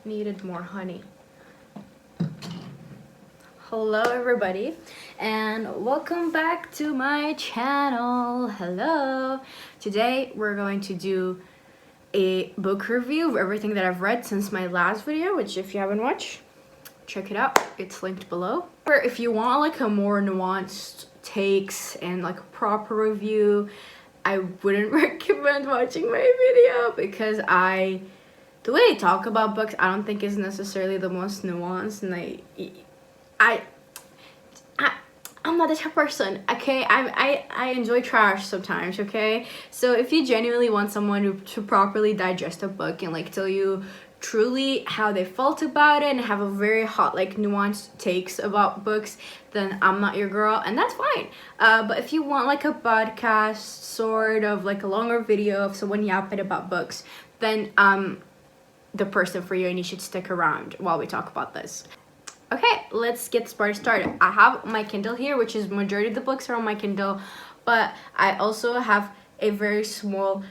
Needed more honey. Hello everybody, and welcome back to my channel. Hello. Today we're going to do a book review of everything that I've read since my last video, which if you haven't watched, check it out. It's linked below. Or if you want like a more nuanced takes and like a proper review, I wouldn't recommend watching my video because the way I talk about books, I don't think is necessarily the most nuanced, and I'm not the type of person, okay? I enjoy trash sometimes, okay? So if you genuinely want someone to properly digest a book and like tell you truly how they felt about it and have a very hot like nuanced takes about books, then I'm not your girl, and that's fine. But if you want like a podcast, sort of like a longer video of someone yapping about books, then the person for you, and you should stick around while we talk about this. Okay, let's get started. I have my Kindle here, which is majority of the books are on my Kindle, but I also have a very small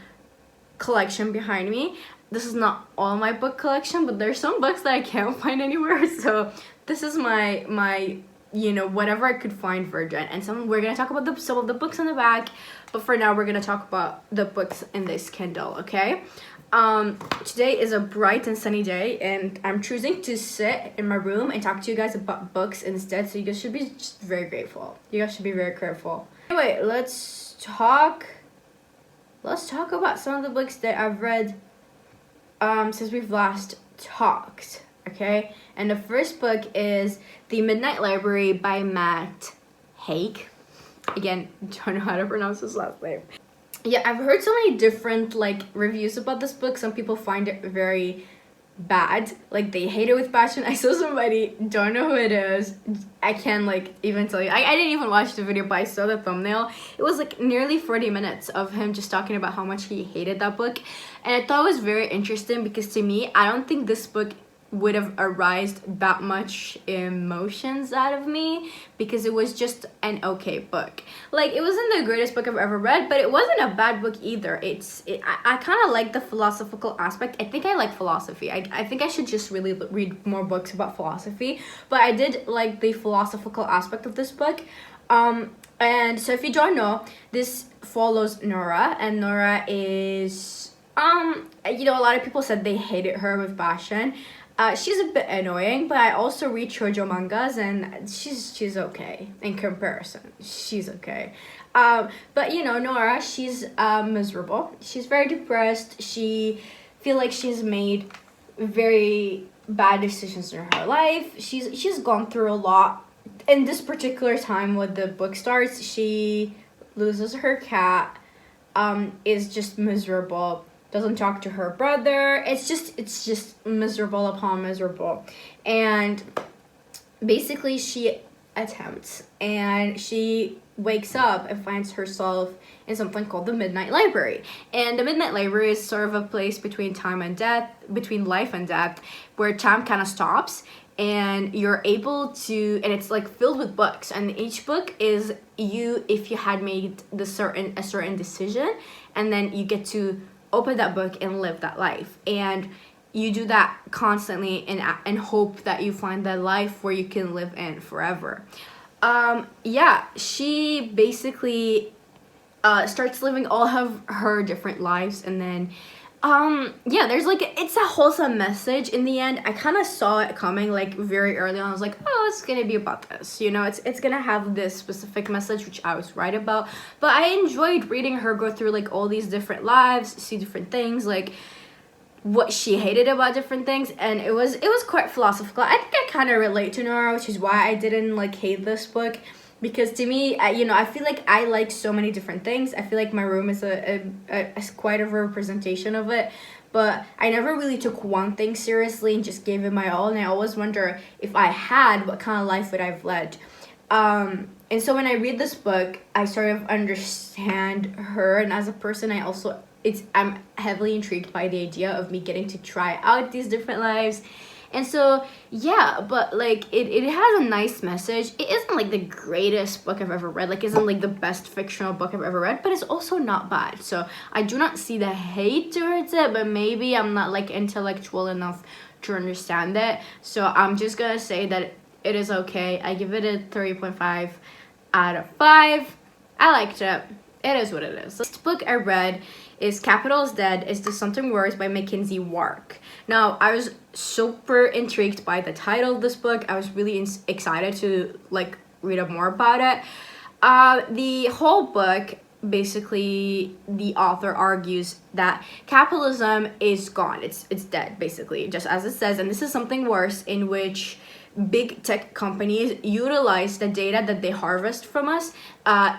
collection behind me. This is not all my book collection, but there's some books that I can't find anywhere, so this is my you know, whatever I could find version. And we're gonna talk about some of the books in the back, but for now we're gonna talk about the books in this Kindle, okay? Today is a bright and sunny day, and I'm choosing to sit in my room and talk to you guys about books instead, so you guys should be just very grateful. You guys should be very grateful. Anyway, let's talk about some of the books that I've read since we've last talked, okay? And the first book is The Midnight Library by Matt Haig. Again, don't know how to pronounce his last name. Yeah, I've heard so many different like reviews about this book. Some people find it very bad, like they hate it with passion. I saw somebody, don't know who it is, I can't like even tell you. I didn't even watch the video, but I saw the thumbnail. It was like nearly 40 minutes of him just talking about how much he hated that book, and I thought it was very interesting because to me, I don't think this book would have aroused that much emotions out of me because it was just an okay book. Like, it wasn't the greatest book I've ever read, but it wasn't a bad book either. I kind of like the philosophical aspect. I think I like philosophy. I think I should just really read more books about philosophy, but I did like the philosophical aspect of this book. And so if you don't know, this follows Nora, and Nora is you know, a lot of people said they hated her with passion. She's a bit annoying, but I also read shoujo mangas, and she's okay in comparison. She's okay. But you know, Nora, she's miserable. She's very depressed. She feel like she's made very bad decisions in her life. She's gone through a lot. In this particular time when the book starts, she loses her cat, is just miserable. Doesn't talk to her brother. It's just miserable upon miserable. And basically she attempts, and she wakes up and finds herself in something called the Midnight Library. And the Midnight Library is sort of a place between time and death, between life and death, where time kind of stops, and you're able to, and it's like filled with books, and each book is you, if you had made a certain decision, and then you get to open that book and live that life, and you do that constantly and hope that you find that life where you can live in forever. Yeah, she basically starts living all of her different lives, and then yeah, there's like, it's a wholesome message in the end. I kind of saw it coming like very early on. I was like, oh, it's gonna be about this, you know, it's gonna have this specific message, which I was right about. But I enjoyed reading her go through like all these different lives, see different things, like what she hated about different things, and it was quite philosophical. I think I kind of relate to Nora, which is why I didn't like hate this book. Because to me, you know, I feel like I like so many different things. I feel like my room is a quite a representation of it. But I never really took one thing seriously and just gave it my all. And I always wonder, if I had, what kind of life would I have led? And so when I read this book, I sort of understand her. And as a person, I'm heavily intrigued by the idea of me getting to try out these different lives And so yeah, but like it has a nice message. It isn't like the greatest book I've ever read, like isn't like the best fictional book I've ever read, but it's also not bad. So I do not see the hate towards it, but maybe I'm not like intellectual enough to understand it. So I'm just gonna say that it is okay. I give it a 3.5 out of 5. I liked it. It is what it is. Next book I read is Capital is Dead, Is This Something Worse by Mackenzie Wark. Now, I was super intrigued by the title of this book. I was really excited to like read up more about it. The whole book, basically, the author argues that capitalism is gone. It's dead, basically, just as it says. And this is something worse, in which big tech companies utilize the data that they harvest from us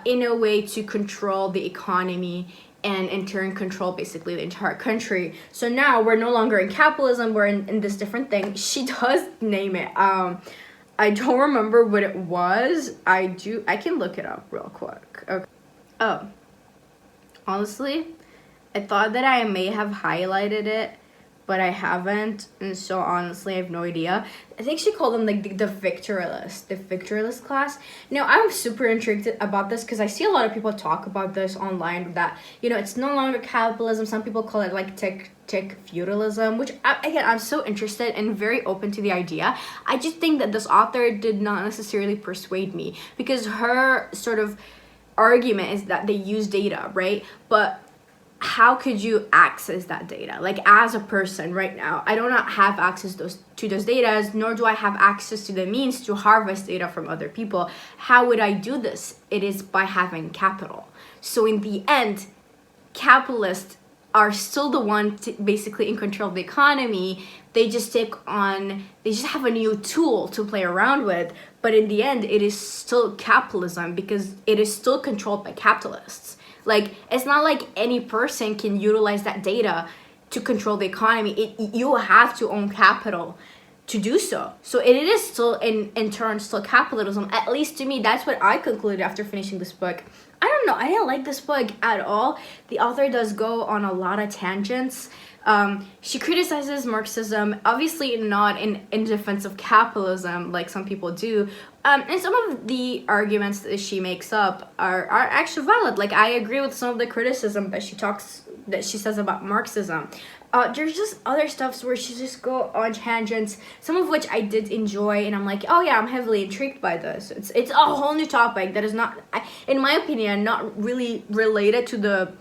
in a way to control the economy and in turn control basically the entire country. So now we're no longer in capitalism, we're in this different thing. She does name it. I don't remember what it was. I can look it up real quick. Okay. Oh, honestly, I thought that I may have highlighted it, but I haven't, and so honestly I have no idea. I think she called them like the victorialist class. Now I'm super intrigued about this because I see a lot of people talk about this online, that it's no longer capitalism. Some people call it like tech feudalism, which I'm so interested and very open to the idea. I just think that this author did not necessarily persuade me, because her sort of argument is that they use data, right? But how could you access that data? Like, as a person right now, I do not have access to those data, nor do I have access to the means to harvest data from other people. How would I do this? It is by having capital. So in the end, capitalists are still the one basically in control of the economy. They just have a new tool to play around with. But in the end, it is still capitalism, because it is still controlled by capitalists. Like, it's not like any person can utilize that data to control the economy. You have to own capital to do so. So it is still, in turn, still capitalism. At least to me, that's what I concluded after finishing this book. I don't know. I didn't like this book at all. The author does go on a lot of tangents. She criticizes Marxism, obviously not in defense of capitalism like some people do. And some of the arguments that she makes up are actually valid. Like, I agree with some of the criticism that she says about Marxism. There's just other stuffs where she just go on tangents, some of which I did enjoy, and I'm like, oh yeah, I'm heavily intrigued by this. It's a whole new topic that is not, in my opinion, not really related to the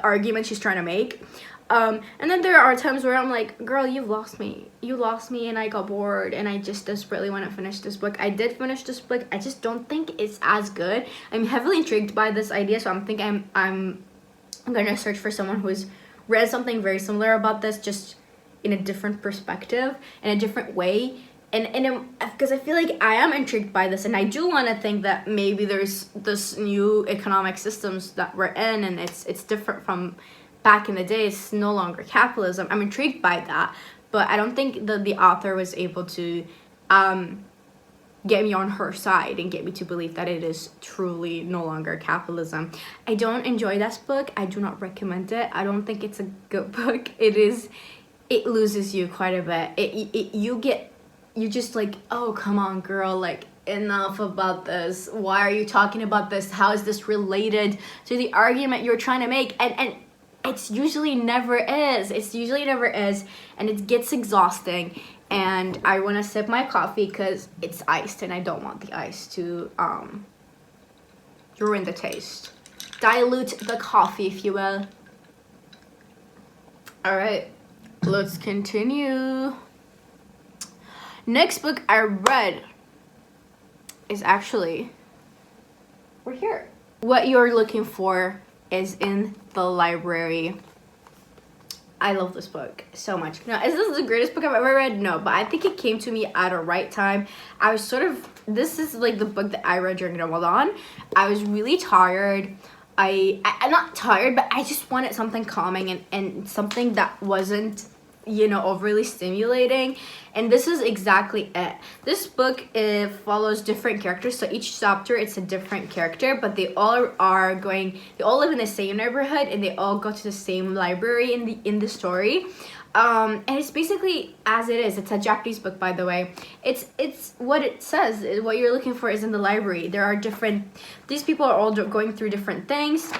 argument she's trying to make. And then there are times where I'm like, girl, you've lost me. You lost me, and I got bored, and I just desperately want to finish this book. I did finish this book. I just don't think it's as good. I'm heavily intrigued by this idea, so I'm gonna search for someone who has read something very similar about this, just in a different perspective, in a different way. And because I feel like I am intrigued by this, and I do want to think that maybe there's this new economic systems that we're in, and it's different from back in the day. It's no longer capitalism. I'm intrigued by that, but I don't think that the author was able to get me on her side and get me to believe that it is truly no longer capitalism. I don't enjoy this book. I do not recommend it. I don't think it's a good book. It loses you quite a bit. You just like, oh, come on, girl, like, enough about this. Why are you talking about this? How is this related to the argument you're trying to make? And it's usually never is. And it gets exhausting. And I want to sip my coffee because it's iced, and I don't want the ice to ruin the taste. Dilute the coffee, if you will. All right, let's continue. Next book I read is actually, we're here. What You're Looking For is in the library. I love this book so much. Now, is this the greatest book I've ever read? No, but I think it came to me at a right time. I was this is like the book that I read during Ramadan. I was really tired. I'm not tired, but I just wanted something calming and something that wasn't, overly stimulating. And this is exactly it. This book follows different characters. So each chapter, it's a different character, but they all live in the same neighborhood, and they all go to the same library in the story. and it's basically as it is. It's a Japanese book, by the way. It's what it says. What you're looking for is in the library. There are different. These people are all going through different things.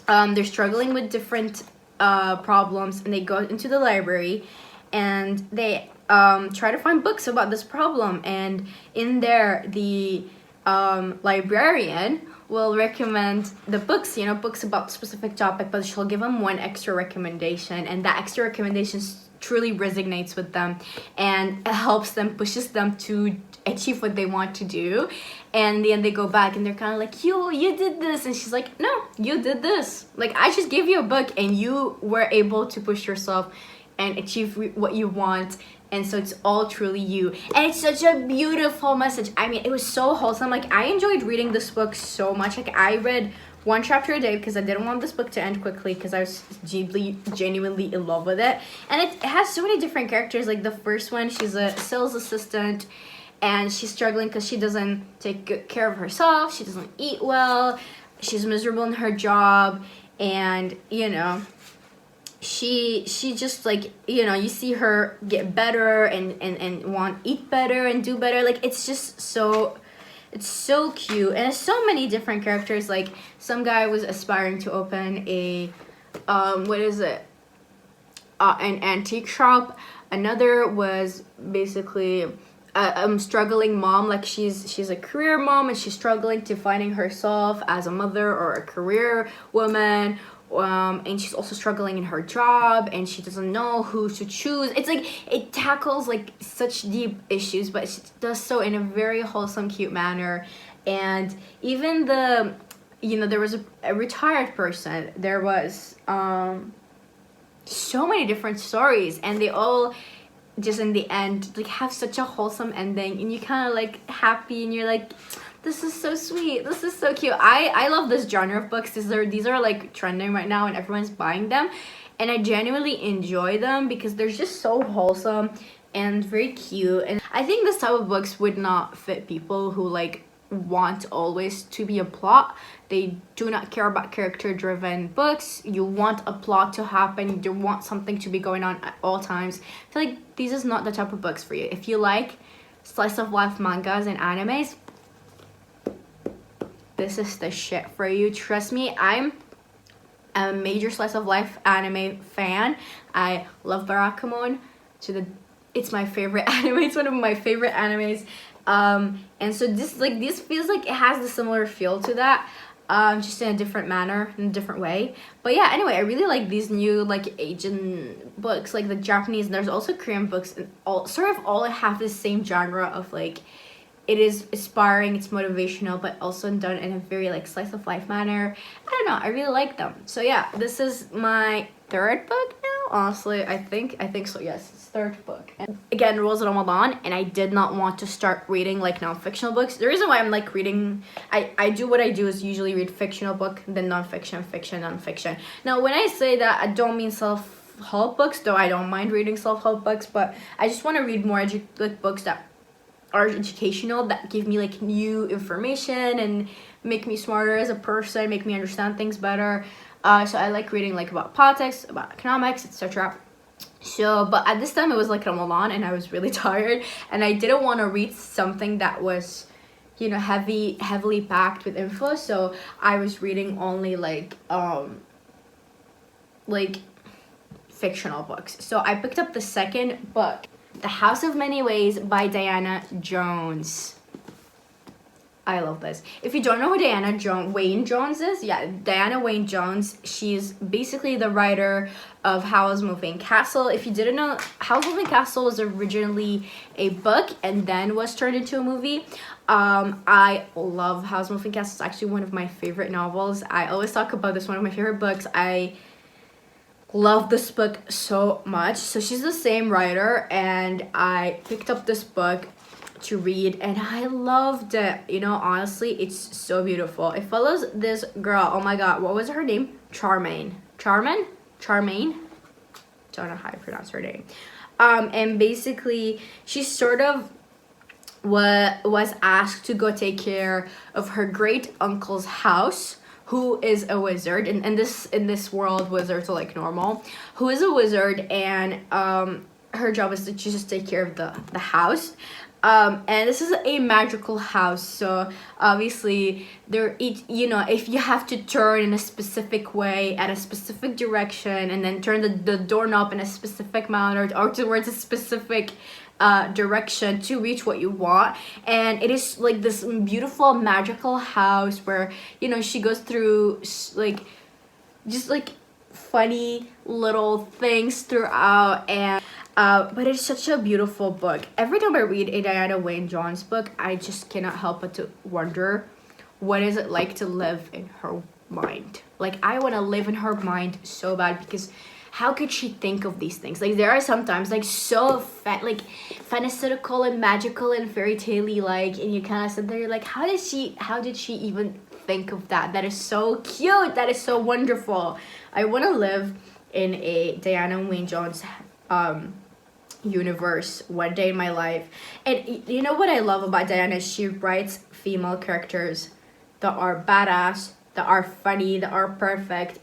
They're struggling with different problems, and they go into the library, and they try to find books about this problem. And in there, the librarian will recommend the books, books about specific topic, but she'll give them one extra recommendation, and that extra recommendation truly resonates with them, and it helps them, pushes them to achieve what they want to do. And in the end, they go back and they're kind of like, you did this, and she's like, no, you did this. Like, I just gave you a book and you were able to push yourself and achieve what you want. And so it's all truly you. And it's such a beautiful message. I mean, it was so wholesome. Like, I enjoyed reading this book so much. Like, I read one chapter a day because I didn't want this book to end quickly, because I was genuinely in love with it. And it has so many different characters. Like, the first one, she's a sales assistant, and she's struggling because she doesn't take good care of herself. She doesn't eat well. She's miserable in her job. And, she just, like, you see her get better and want eat better and do better. Like, it's just so, it's so cute. And it's so many different characters. Like, some guy was aspiring to open a an antique shop. Another was basically a struggling mom. Like, she's a career mom, and she's struggling to finding herself as a mother or a career woman. And she's also struggling in her job, and she doesn't know who to choose. It's like, it tackles like such deep issues, but she does so in a very wholesome, cute manner. And even there was a retired person. There was so many different stories, and they all just in the end like have such a wholesome ending, and you kind of like happy, and you're like, this is so sweet, this is so cute. I love this genre of books. These are like trending right now, and everyone's buying them, and I genuinely enjoy them because they're just so wholesome and very cute. And I think this type of books would not fit people who like want always to be a plot. They do not care about character driven books. You want a plot to happen, you want something to be going on at all times. I feel like this is not the type of books for you. If you like slice of life mangas and animes, this is the shit for you. Trust me, I'm a major slice of life anime fan. I love Barakamon it's my favorite anime. It's one of my favorite animes. And so this feels like it has the similar feel to that, just in a different manner, in a different way. But yeah, anyway, I really like these new like Asian books, like the Japanese. There's also Korean books, and all have the same genre of like, it is inspiring, it's motivational, but also done in a very like slice of life manner. I don't know, I really like them. So yeah, this is my third book now. Honestly, I think so. Yes, it's third book. And again, it was Ramadan, and I did not want to start reading like non-fictional books. The reason why I'm like reading, I do what I do is usually read fictional book, then non-fiction, fiction, non-fiction. Now, when I say that, I don't mean self-help books, though I don't mind reading self-help books, but I just want to read more books that are educational, that give me like new information and make me smarter as a person, make me understand things better. So I like reading like about politics, about economics, etc. So, but at this time it was like Ramadan, and I was really tired, and I didn't want to read something that was, heavily packed with info. So I was reading only like fictional books. So I picked up the second book, The House of Many Ways by Diana Jones. I love this. If you don't know who Wayne Jones is, yeah, Diana Wayne Jones, she's basically the writer of Howl's Moving Castle. If you didn't know, Howl's Moving Castle was originally a book and then was turned into a movie. I love Howl's Moving Castle. It's actually one of my favorite novels. I always talk about this, one of my favorite books. I love this book so much. So she's the same writer, and I picked up this book to read, and I loved it. Honestly, it's so beautiful. It follows this girl. Oh my god, what was her name? Charmaine. Don't know how to pronounce her name. And basically she sort of was asked to go take care of her great uncle's house, who is a wizard, and in this world wizards are like normal, who is a wizard, and her job is to just take care of the house. And this is a magical house, so obviously if you have to turn in a specific way at a specific direction, and then turn the doorknob in a specific manner or towards a specific direction to reach what you want. And it is like this beautiful magical house where she goes through like just like funny little things throughout. And but it's such a beautiful book. Every time I read a Diana Wynne Jones book, I just cannot help but to wonder, what is it like to live in her mind? Like, I want to live in her mind so bad, because how could she think of these things? Like, there are sometimes like so fantastical and magical and fairy tale-y, like, and you kind of sit there, you're like, how did she even think of that? That is so cute. That is so wonderful. I want to live in a Diana Wynne Jones universe one day in my life. And you know what I love about Diana? She writes female characters that are badass, that are funny, that are perfect,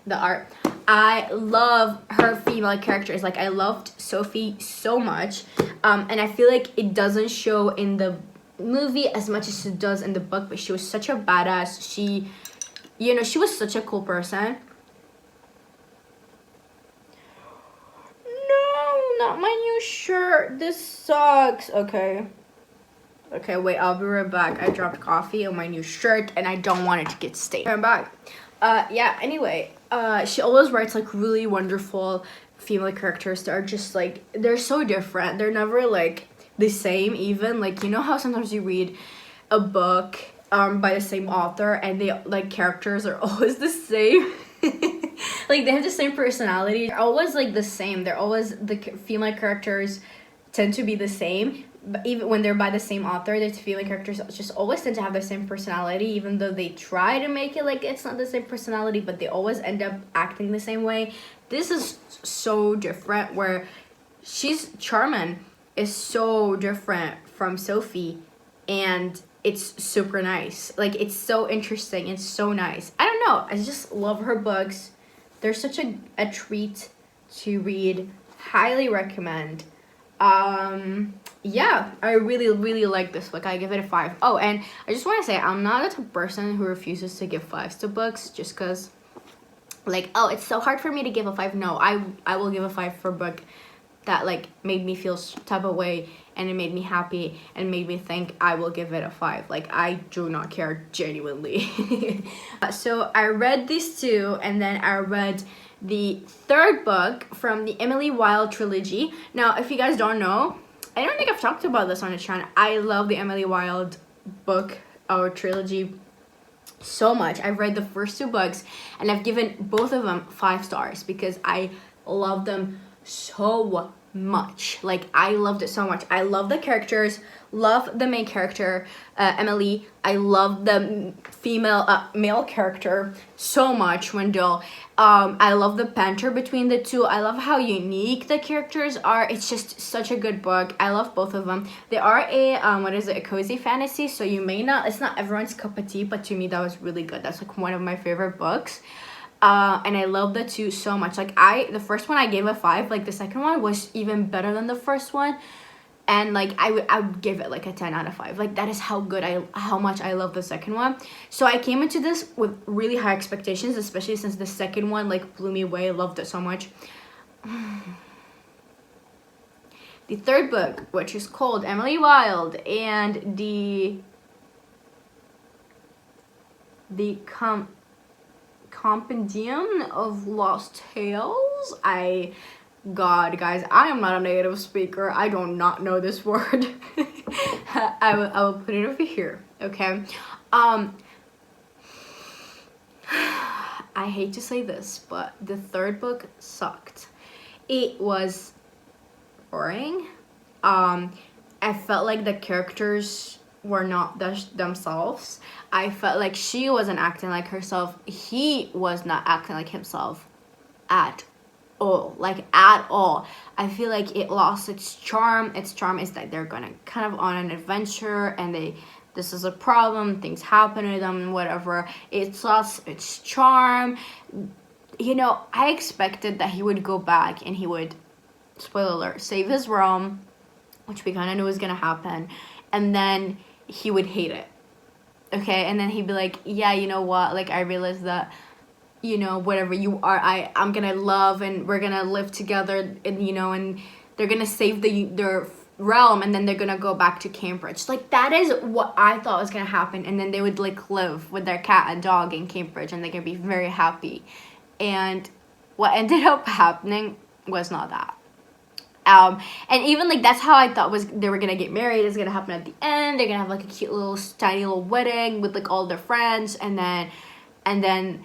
I love her female characters. Like, I loved Sophie so much, and I feel like it doesn't show in the movie as much as it does in the book, but she was such a badass. She was such a cool person. Not my new shirt. This sucks. Okay, wait, I'll be right back. I dropped coffee on my new shirt and I don't want it to get stained. I'm back. Yeah, anyway, she always writes like really wonderful female characters that are just like, they're so different. They're never like the same. Even like, how sometimes you read a book by the same author and they like characters are always the same. Like, they have the same personality. They're always like the same. They're always, the female characters tend to be the same. But even when they're by the same author, the female characters just always tend to have the same personality, even though they try to make it like it's not the same personality, but they always end up acting the same way. This is so different, where Charmin is so different from Sophie, and it's super nice. Like, it's so interesting. It's so nice. I don't know. I just love her books. They're such a treat to read. Highly recommend. Yeah, I really, really like this book. I give it a 5. Oh, and I just want to say, I'm not the type of person who refuses to give 5s to books just because, like, oh, it's so hard for me to give a 5. No, I will give a 5 for a book that, like, made me feel some type of way, and it made me happy, and made me think. I will give it a 5. Like, I do not care, genuinely. So I read these 2, and then I read the 3rd book from the Emily Wilde trilogy. Now, if you guys don't know, I don't think I've talked about this on the channel. I love the Emily Wilde book or trilogy so much. I've read the first 2 books, and I've given both of them 5 stars because I love them so much. Like, I loved it so much. I love the characters, love the main character, Emily. I love the male character so much, Wendell. I love the banter between the two. I love how unique the characters are. It's just such a good book. I love both of them. They are a cozy fantasy, so it's not everyone's cup of tea, but to me that was really good. That's like one of my favorite books. And I love the 2 so much. Like, the first one I gave a 5. Like, the second one was even better than the first one, and like I would give it like a 10 out of 5. Like, that is how much I love the second one. So I came into this with really high expectations, especially since the second one like blew me away. I loved it so much. The 3rd book, which is called Emily Wilde and the Compendium of Lost Tales. God, guys, I am not a native speaker. I do not know this word. I will put it over here, okay? I hate to say this, but the 3rd book sucked. It was boring. I felt like the characters were not themselves. I felt like she wasn't acting like herself. He was not acting like himself at all. Like, at all. I feel like it lost its charm. Its charm is that they're gonna kind of on an adventure, and this is a problem, things happen to them and whatever. It's lost its charm. You know, I expected that he would go back and he would, spoiler alert, save his realm, which we kind of knew was gonna happen, and then he would hate it. Okay, and then he'd be like, yeah, you know what, like, I realized that, you know, whatever you are, I'm gonna love, and we're gonna live together, and, you know, and they're gonna save their realm, and then they're gonna go back to Cambridge. Like, that is what I thought was gonna happen, and then they would, like, live with their cat and dog in Cambridge, and they're gonna be very happy. And what ended up happening was not that. And even, like, that's how I thought was they were gonna get married. It's gonna happen at the end. They're gonna have, like, a cute little tiny little wedding with, like, all their friends, and then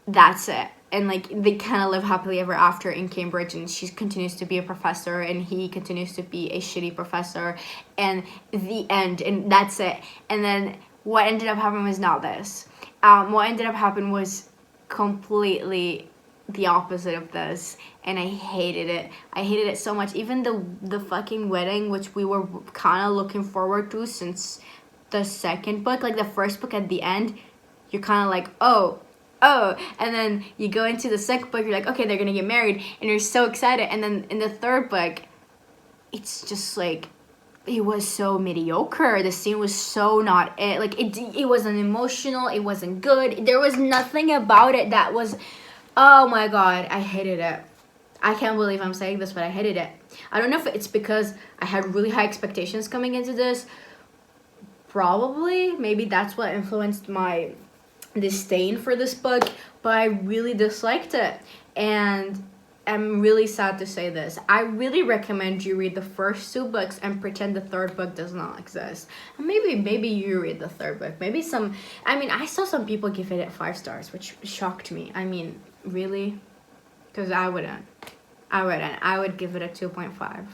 that's it. And, like, they kind of live happily ever after in Cambridge, and she continues to be a professor, and he continues to be a shitty professor, and the end, and that's it. And then what ended up happening was not this. What ended up happening was completely the opposite of this, and I hated it. I hated it so much. Even the fucking wedding, which we were kind of looking forward to since the second book, like the first book at the end, you're kind of like, oh, and then you go into the second book, you're like, okay, they're gonna get married, and you're so excited. And then in the third book, it's just like, it was so mediocre. The scene was so not it. Like, it wasn't emotional. It wasn't good. There was nothing about it that was, oh my god, I hated it. I can't believe I'm saying this, but I hated it. I don't know if it's because I had really high expectations coming into this. Probably. Maybe that's what influenced my disdain for this book, but I really disliked it. And I'm really sad to say this. I really recommend you read the first two books and pretend the third book does not exist. Maybe you read the third book. Maybe I saw some people give it 5 stars, which shocked me. I mean, really? Because I wouldn't. I would give it a 2.5.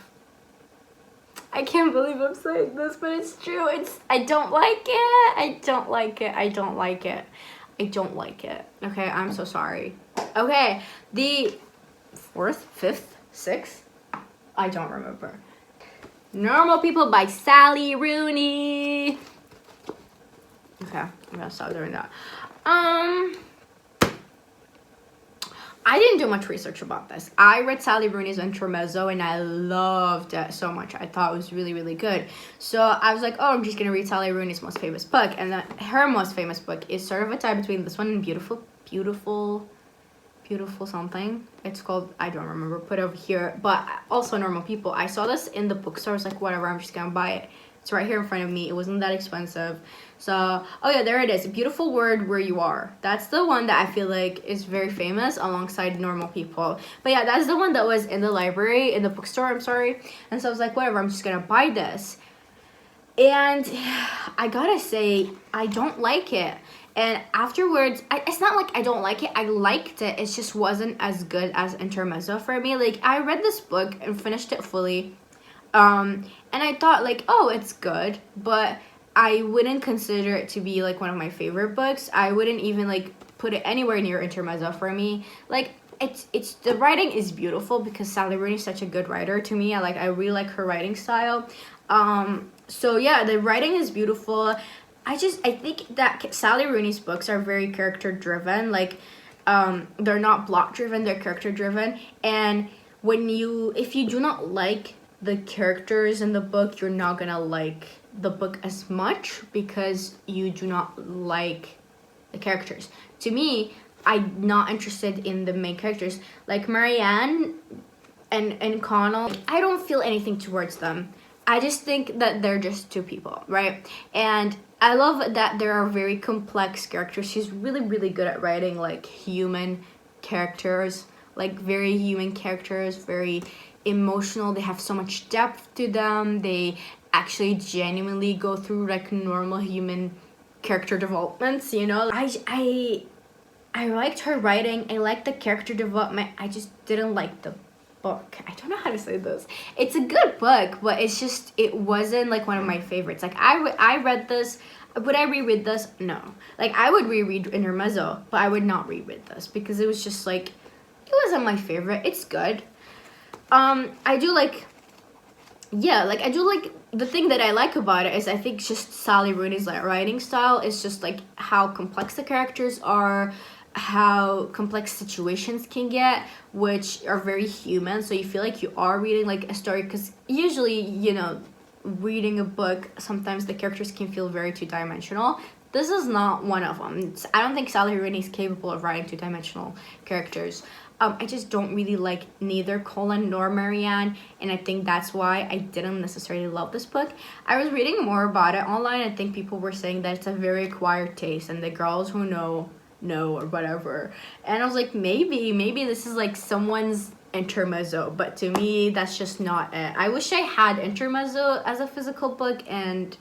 I can't believe I'm saying this, but it's true. I don't like it. I don't like it. I don't like it. I don't like it. Okay, I'm so sorry. Okay, the 4th, 5th, 6th? I don't remember. Normal People by Sally Rooney. Okay, I'm gonna stop doing that. I didn't do much research about this. I read Sally Rooney's Intermezzo, and I loved it so much. I thought it was really, really good. So I was like, oh, I'm just going to read Sally Rooney's most famous book. And her most famous book is sort of a tie between this one and Beautiful something. It's called, I don't remember, put over here. But also Normal People. I saw this in the bookstore. I was like, whatever, I'm just going to buy it. It's right here in front of me. It wasn't that expensive. So, oh yeah, there it is. Beautiful Word Where You Are. That's the one that I feel like is very famous alongside Normal People. But yeah, that's the one that was in the library, in the bookstore, I'm sorry. And so I was like, whatever, I'm just gonna buy this. And I gotta say, I don't like it. And afterwards, it's not like I don't like it. I liked it. It just wasn't as good as Intermezzo for me. Like, I read this book and finished it fully. And I thought, like, oh, it's good, but I wouldn't consider it to be, like, one of my favorite books. I wouldn't even, like, put it anywhere near Intermezzo for me. Like, it's the writing is beautiful because Sally Rooney is such a good writer to me. I really like her writing style. So, yeah, the writing is beautiful. I think that Sally Rooney's books are very character-driven. Like, they're not plot-driven, they're character-driven. And if you do not like the characters in the book, you're not gonna like the book as much because you do not like the characters. To me, I'm not interested in the main characters. Like Marianne and Connell, I don't feel anything towards them. I just think that they're just two people, right? And I love that there are very complex characters. She's really, really good at writing, like, human characters. Like, very human characters, very emotional. They have so much depth to them. They actually genuinely go through, like, normal human character developments, you know? I liked her writing. I liked the character development. I just didn't like the book. I don't know how to say this. It's a good book, but it wasn't, like, one of my favorites. Like, I read this. Would I reread this? No. Like, I would reread Intermezzo, but I would not reread this because it was just, like, it wasn't my favorite. It's good. I do like the thing that I like about it is I think just Sally Rooney's like writing style is just like how complex the characters are, how complex situations can get, which are very human. So you feel like you are reading like a story, because usually, you know, reading a book, sometimes the characters can feel very two-dimensional. This is not one of them. I don't think Sally Rooney is capable of writing two-dimensional characters. I just don't really like neither Colin nor Marianne, and I think that's why I didn't necessarily love this book. I was reading more about it online. I think people were saying that it's a very acquired taste, and the girls who know or whatever. And I was like, maybe this is like someone's intermezzo, but to me that's just not it. I wish I had intermezzo as a physical book and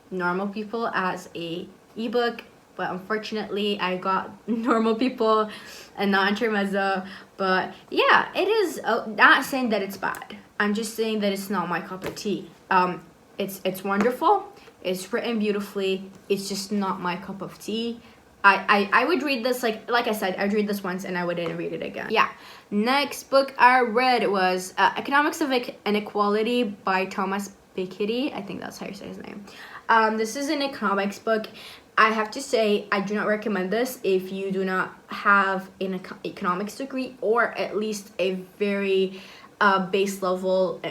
Normal People as a ebook, but unfortunately I got Normal People and not intermezzo. But yeah, it is not saying that it's bad, I'm just saying that it's not my cup of tea. It's wonderful, it's written beautifully, it's just not my cup of tea. I would read this, like I said, I'd read this once and I wouldn't read it again. Yeah. Next book I read was Economics of Inequality by Thomas Piketty. I think that's how you say his name. This is an economics book. I have to say, I do not recommend this if you do not have an economics degree, or at least a very base level,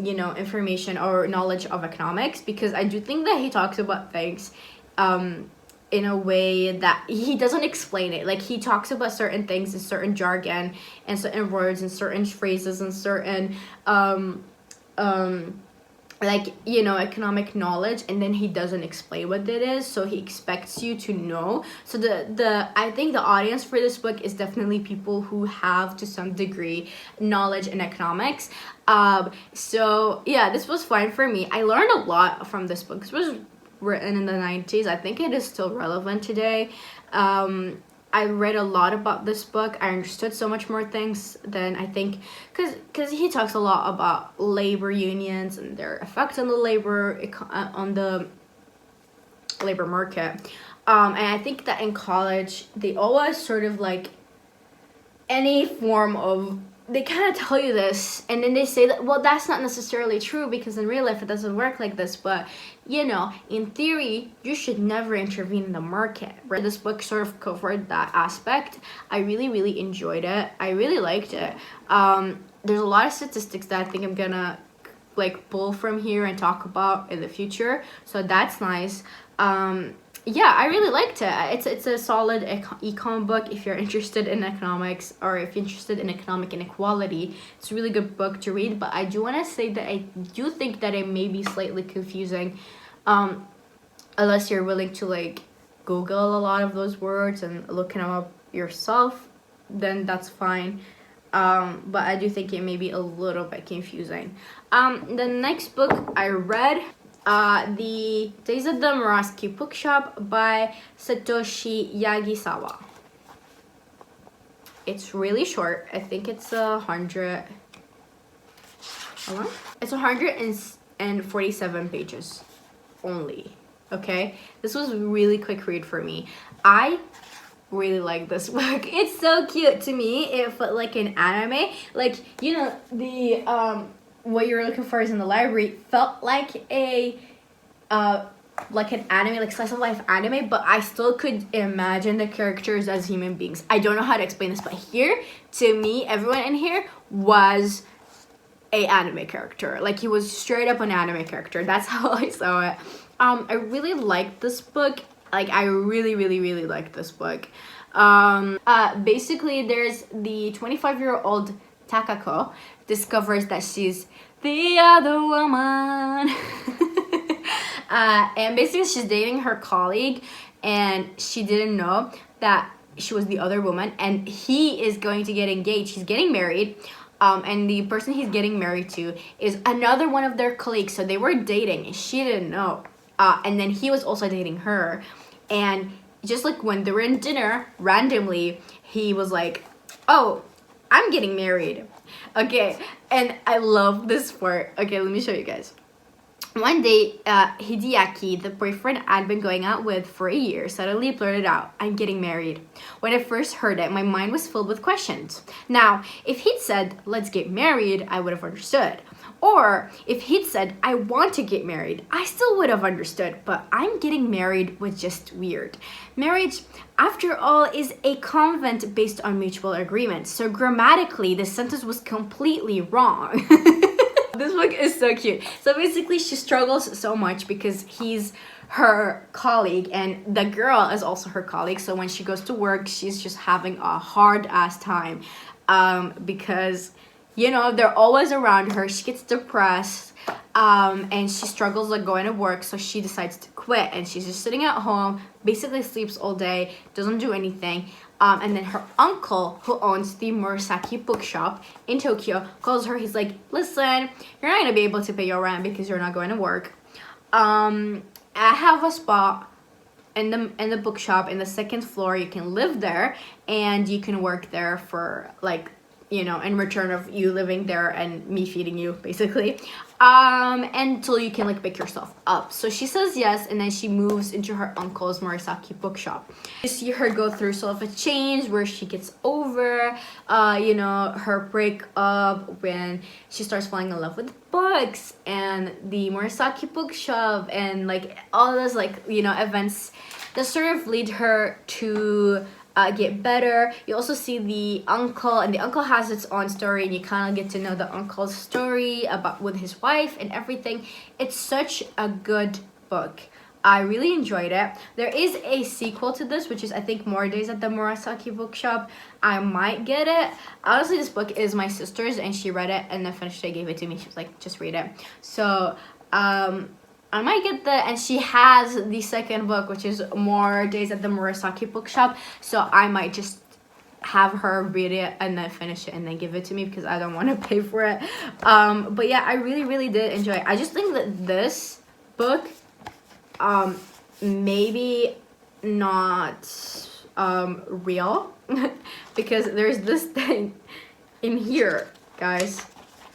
you know, information or knowledge of economics, because I do think that he talks about things in a way that he doesn't explain it. Like, he talks about certain things in certain jargon and certain words and certain phrases and certain like, you know, economic knowledge, and then he doesn't explain what it is, so he expects you to know. So I think the audience for this book is definitely people who have to some degree knowledge in economics. So yeah, this was fine for me. I learned a lot from this book. This was written in the 90s. I think it is still relevant today. I read a lot about this book. I understood so much more things than I think, because he talks a lot about labor unions and their effect on the labor market. And I think that in college they always sort of like any form of, they kind of tell you this and then they say that, well, that's not necessarily true because in real life it doesn't work like this, but you know, in theory you should never intervene in the market. This book sort of covered that aspect. I really enjoyed it. I really liked it. There's a lot of statistics that I think I'm gonna like pull from here and talk about in the future, so that's nice. Yeah, I really liked it. It's a solid econ book if you're interested in economics, or if you're interested in economic inequality. It's a really good book to read, but I do want to say that I do think that it may be slightly confusing, unless you're willing to like Google a lot of those words and look them up yourself, then that's fine. But I do think it may be a little bit confusing. The next book I read, The Days of the Muraski Bookshop by Satoshi Yagisawa. It's really short. I think it's 100. It's 147 pages only. Okay, this was a really quick read for me. I really like this book. It's so cute to me. It felt like an anime. Like, you know, the what you're looking for is in the library felt like a like an anime, like slice of life anime, but I still could imagine the characters as human beings. I don't know how to explain this, but here, to me, everyone in here was a anime character. Like, he was straight up an anime character. That's how I saw it. I really liked this book. Like, I really liked this book. Basically, there's the 25-year-old Takako discovers that she's the other woman. And basically she's dating her colleague, and she didn't know that she was the other woman, and he is going to get engaged. He's getting married, and the person he's getting married to is another one of their colleagues. So they were dating, and she didn't know. And then he was also dating her, and just like when they were in dinner, randomly, he was like, oh, I'm getting married. Okay, and I love this part. Okay, let me show you guys. One day, Hideaki, the boyfriend I'd been going out with for a year, suddenly blurted out, "I'm getting married." When I first heard it, my mind was filled with questions. Now, if he'd said, "Let's get married," I would have understood. Or if he'd said, "I want to get married," I still would have understood. But "I'm getting married" was just weird. Marriage, after all, is a convent based on mutual agreement. So grammatically, the sentence was completely wrong. This book is so cute. So basically, she struggles so much because he's her colleague and the girl is also her colleague. So when she goes to work, she's just having a hard ass time because, you know, they're always around her. She gets depressed and she struggles like going to work. So she decides to quit and she's just sitting at home, basically sleeps all day, doesn't do anything. And then her uncle, who owns the Murasaki bookshop in Tokyo, calls her. He's like, "Listen, you're not gonna be able to pay your rent because you're not going to work. I have a spot in the bookshop in the second floor. You can live there and you can work there for like, you know, in return of you living there and me feeding you, basically. Until you can like pick yourself up." So she says yes, and then she moves into her uncle's Murasaki bookshop. You see her go through sort of a change where she gets over, you know, her breakup, when she starts falling in love with books and the Murasaki bookshop, and like all those like, you know, events that sort of lead her to get better. You also see the uncle, and the uncle has its own story, and you kind of get to know the uncle's story about with his wife and everything. It's such a good book. I really enjoyed it. There is a sequel to this, which is I think More Days at the Murasaki Bookshop. I might get it. Honestly, this book is my sister's, and she read it and then finished it, gave it to me. She was like, "Just read it." So I might get and she has the second book, which is More Days at the Murasaki Bookshop. So I might just have her read it and then finish it and then give it to me because I don't want to pay for it. But yeah, I really, really did enjoy it. I just think that this book, maybe not real because there's this thing in here, guys.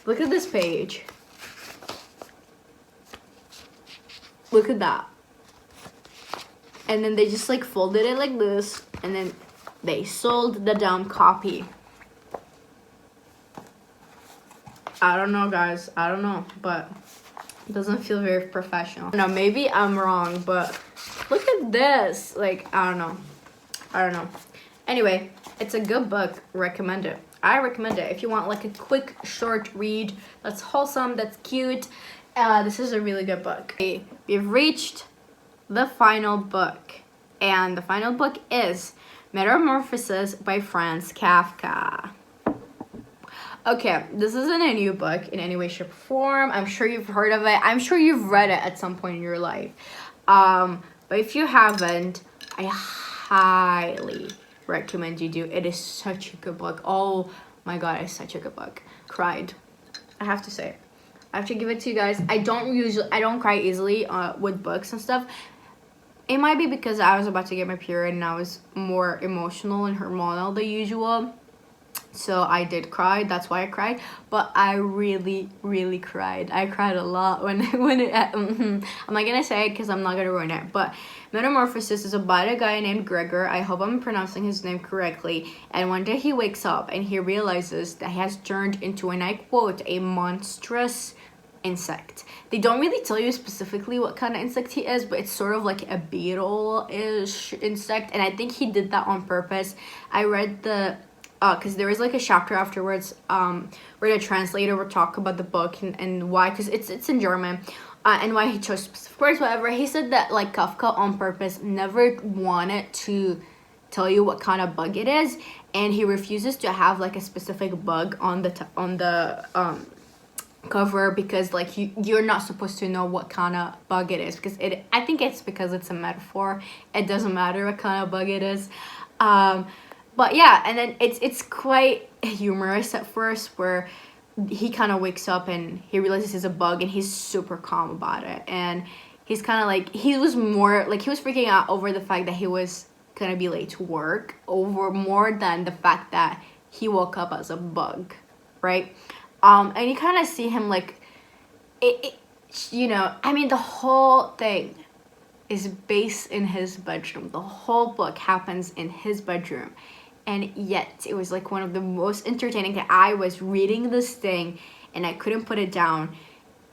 Look at this page. Look at that. And then they just like folded it like this, and then they sold the damn copy. I don't know, guys. I don't know, but it doesn't feel very professional. No, maybe I'm wrong, but look at this. Like, I don't know. Anyway, it's a good book. Recommend it. I recommend it if you want like a quick, short read that's wholesome, that's cute. This is a really good book. We've reached the final book, and the final book is Metamorphosis by Franz Kafka. Okay, this isn't a new book in any way, shape, or form. I'm sure you've heard of it. I'm sure you've read it at some point in your life. But if you haven't, I highly recommend you do. It is such a good book. Oh my god, it's such a good book. Cried. I have to say it. I have to give it to you guys. I don't cry easily with books and stuff. It might be because I was about to get my period and I was more emotional and hormonal than usual. So I did cry. That's why I cried. But I really, really cried. I cried a lot when it. I'm not gonna say it because I'm not gonna ruin it. But Metamorphosis is about a guy named Gregor. I hope I'm pronouncing his name correctly. And one day he wakes up and he realizes that he has turned into, and I quote, "a monstrous insect." They don't really tell you specifically what kind of insect he is, but it's sort of like a beetle-ish insect, and I think he did that on purpose. I read the because there is like a chapter afterwards where the translator would talk about the book and why, because it's in German, and why he chose specific words, whatever. He said that like Kafka on purpose never wanted to tell you what kind of bug it is, and he refuses to have like a specific bug on the cover because like you're not supposed to know what kind of bug it is, because I think it's because it's a metaphor. It doesn't matter what kind of bug it is. But yeah, and then it's quite humorous at first, where he kind of wakes up and he realizes it's a bug and he's super calm about it, and he's kind of like, he was freaking out over the fact that he was gonna be late to work, over more than the fact that he woke up as a bug, right? And you kind of see him like you know, I mean, the whole thing is based in his bedroom. The whole book happens in his bedroom. And yet it was like one of the most entertaining things. I was reading this thing and I couldn't put it down.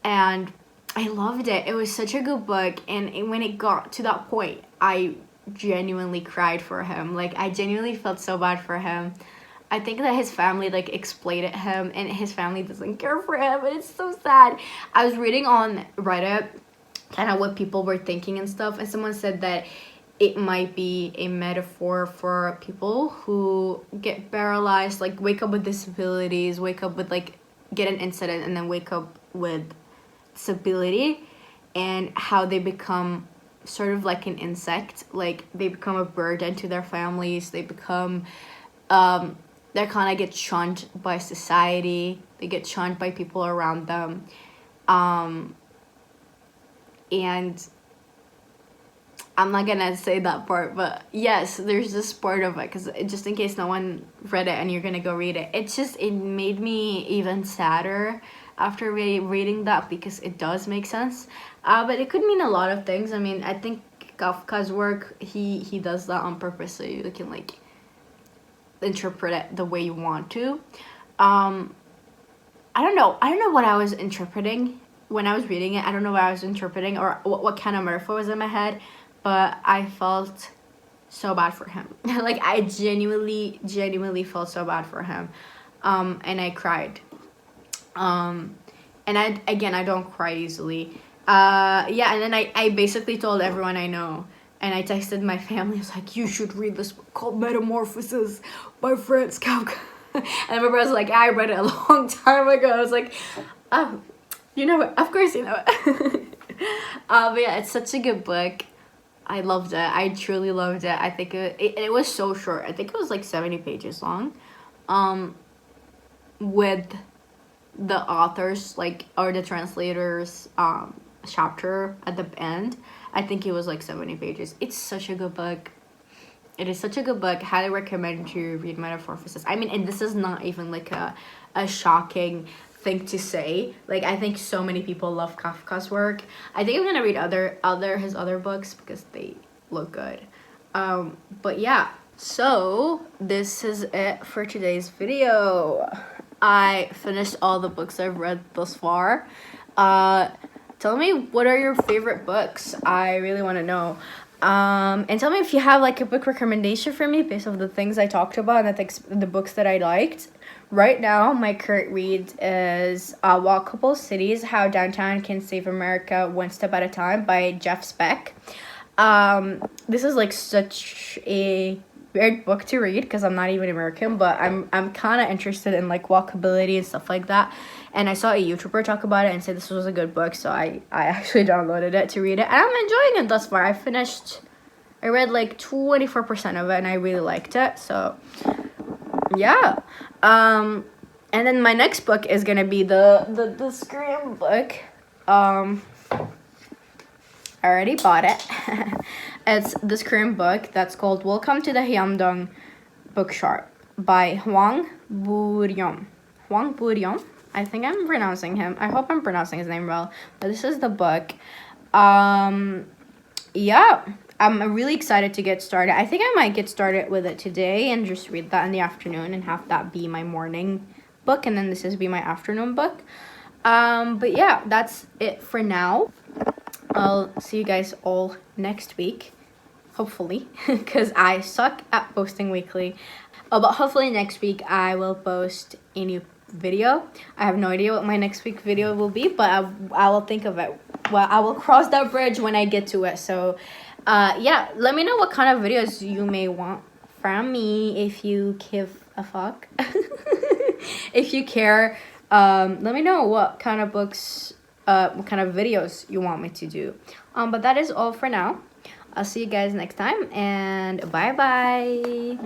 And I loved it. It was such a good book. And when it got to that point, I genuinely cried for him. Like, I genuinely felt so bad for him. I think that his family like exploited him and his family doesn't care for him, and it's so sad. I was reading on Reddit kind of what people were thinking and stuff, and someone said that it might be a metaphor for people who get paralyzed, like wake up with disabilities, wake up with like get an incident and then wake up with disability, and how they become sort of like an insect, like they become a burden to their families. They become they kind of get shunned by society. They get shunned by people around them. And I'm not gonna say that part, but yes, there's this part of it, because just in case no one read it and you're gonna go read it. It made me even sadder after reading that, because it does make sense. But it could mean a lot of things. I mean, I think Kafka's work, he does that on purpose, so you can like interpret it the way you want to. I don't know what I was interpreting when I was reading it. I don't know what I was interpreting or what kind of metaphor was in my head, but I felt so bad for him. Like, I genuinely felt so bad for him. And I cried. And I don't cry easily. Yeah, and then I basically told everyone I know. And I texted my family. I was like, you should read this book called Metamorphosis by Franz Kafka. And I remember I was like, I read it a long time ago. I was like, oh, you know it. Of course you know it. But yeah, it's such a good book. I loved it. I truly loved it. I think it was so short. I think it was like 70 pages long. With the authors, like, or the translators, chapter at the end. I think it was like 70 pages. It's such a good book. It is such a good book. Highly recommend you read Metamorphosis. I mean, and this is not even like a shocking thing to say. Like, I think so many people love Kafka's work. I think I'm gonna read his other books because they look good. But yeah, so this is it for today's video. I finished all the books I've read thus far. Tell me, what are your favorite books? I really want to know. And tell me if you have like a book recommendation for me based on the things I talked about and the books that I liked. Right now, my current read is Walkable Cities: How Downtown Can Save America One Step at a Time by Jeff Speck. This is like such a weird book to read because I'm not even American, but I'm kind of interested in like walkability and stuff like that. And I saw a YouTuber talk about it and said this was a good book, so I actually downloaded it to read it, and I'm enjoying it thus far. I read like 24% of it, and I really liked it. So yeah. And then my next book is gonna be the Scream book. I already bought it. It's the Scream book that's called Welcome to the Hyandong Bookshop by Hwang Buryom. I think I'm pronouncing him. I hope I'm pronouncing his name well. But this is the book. Yeah, I'm really excited to get started. I think I might get started with it today and just read that in the afternoon and have that be my morning book, and then this is be my afternoon book. But yeah, that's it for now. I'll see you guys all next week, hopefully, because I suck at posting weekly. But hopefully next week I will post a new video. I have no idea what my next week video will be, but I will think of it. Well, I will cross that bridge when I get to it. So yeah, let me know what kind of videos you may want from me if you give a fuck. If you care, let me know what kind of books, what kind of videos you want me to do. But that is all for now. I'll see you guys next time, and bye bye.